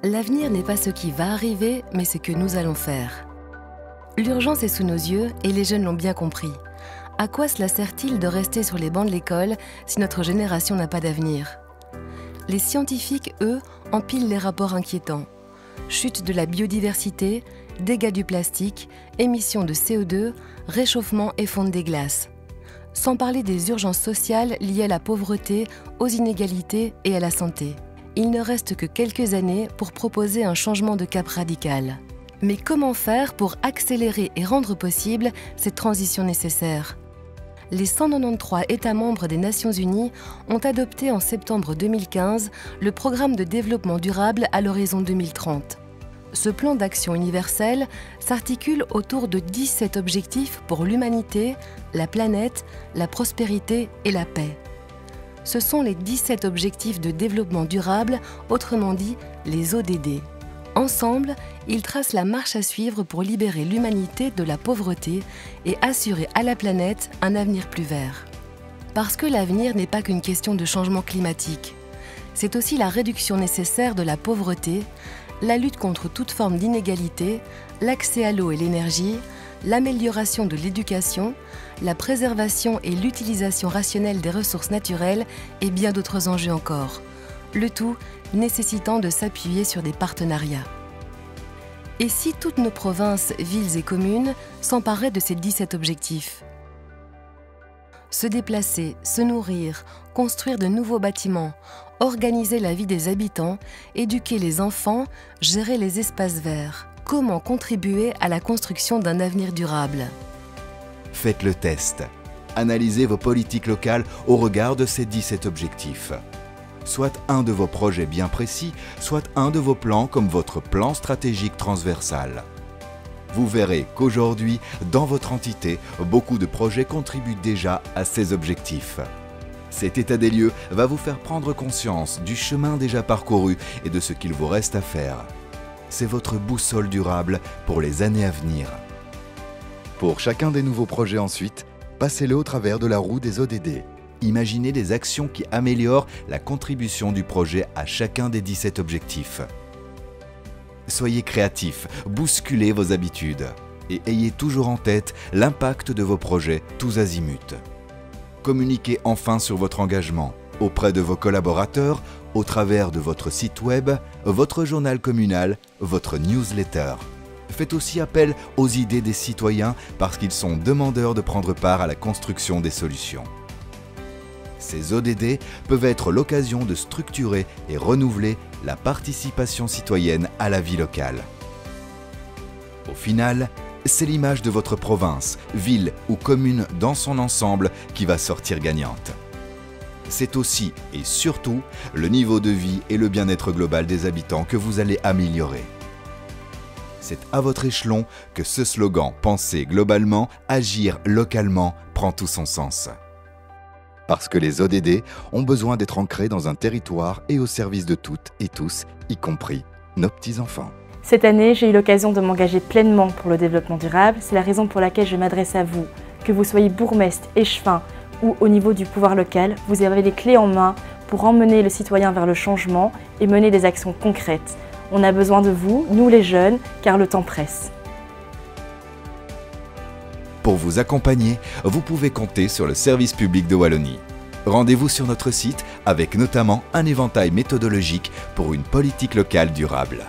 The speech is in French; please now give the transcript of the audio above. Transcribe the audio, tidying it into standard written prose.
L'avenir n'est pas ce qui va arriver, mais ce que nous allons faire. L'urgence est sous nos yeux et les jeunes l'ont bien compris. À quoi cela sert-il de rester sur les bancs de l'école si notre génération n'a pas d'avenir? Les scientifiques, eux, empilent les rapports inquiétants. Chute de la biodiversité, dégâts du plastique, émissions de CO2, réchauffement et fonte des glaces. Sans parler des urgences sociales liées à la pauvreté, aux inégalités et à la santé. Il ne reste que quelques années pour proposer un changement de cap radical. Mais comment faire pour accélérer et rendre possible cette transition nécessaire? Les 193 États membres des Nations Unies ont adopté en septembre 2015 le programme de développement durable à l'horizon 2030. Ce plan d'action universel s'articule autour de 17 objectifs pour l'humanité, la planète, la prospérité et la paix. Ce sont les 17 objectifs de développement durable, autrement dit les ODD. Ensemble, ils tracent la marche à suivre pour libérer l'humanité de la pauvreté et assurer à la planète un avenir plus vert. Parce que l'avenir n'est pas qu'une question de changement climatique. C'est aussi la réduction nécessaire de la pauvreté, la lutte contre toute forme d'inégalité, l'accès à l'eau et l'énergie, l'amélioration de l'éducation, la préservation et l'utilisation rationnelle des ressources naturelles et bien d'autres enjeux encore. Le tout nécessitant de s'appuyer sur des partenariats. Et si toutes nos provinces, villes et communes s'emparaient de ces 17 objectifs? Se déplacer, se nourrir, construire de nouveaux bâtiments, organiser la vie des habitants, éduquer les enfants, gérer les espaces verts. Comment contribuer à la construction d'un avenir durable? Faites le test. Analysez vos politiques locales au regard de ces 17 objectifs. Soit un de vos projets bien précis, soit un de vos plans comme votre plan stratégique transversal. Vous verrez qu'aujourd'hui, dans votre entité, beaucoup de projets contribuent déjà à ces objectifs. Cet état des lieux va vous faire prendre conscience du chemin déjà parcouru et de ce qu'il vous reste à faire. C'est votre boussole durable pour les années à venir. Pour chacun des nouveaux projets ensuite, passez-le au travers de la roue des ODD. Imaginez des actions qui améliorent la contribution du projet à chacun des 17 objectifs. Soyez créatifs, bousculez vos habitudes et ayez toujours en tête l'impact de vos projets tous azimuts. Communiquez enfin sur votre engagement auprès de vos collaborateurs, au travers de votre site web, votre journal communal, votre newsletter. Faites aussi appel aux idées des citoyens parce qu'ils sont demandeurs de prendre part à la construction des solutions. Ces ODD peuvent être l'occasion de structurer et renouveler la participation citoyenne à la vie locale. Au final, c'est l'image de votre province, ville ou commune dans son ensemble qui va sortir gagnante. C'est aussi et surtout le niveau de vie et le bien-être global des habitants que vous allez améliorer. C'est à votre échelon que ce slogan « Penser globalement, agir localement » prend tout son sens. Parce que les ODD ont besoin d'être ancrés dans un territoire et au service de toutes et tous, y compris nos petits-enfants. Cette année, j'ai eu l'occasion de m'engager pleinement pour le développement durable. C'est la raison pour laquelle je m'adresse à vous. Que vous soyez bourgmestre, échevin ou au niveau du pouvoir local, vous avez les clés en main pour emmener le citoyen vers le changement et mener des actions concrètes. On a besoin de vous, nous les jeunes, car le temps presse. Pour vous accompagner, vous pouvez compter sur le service public de Wallonie. Rendez-vous sur notre site avec notamment un éventail méthodologique pour une politique locale durable.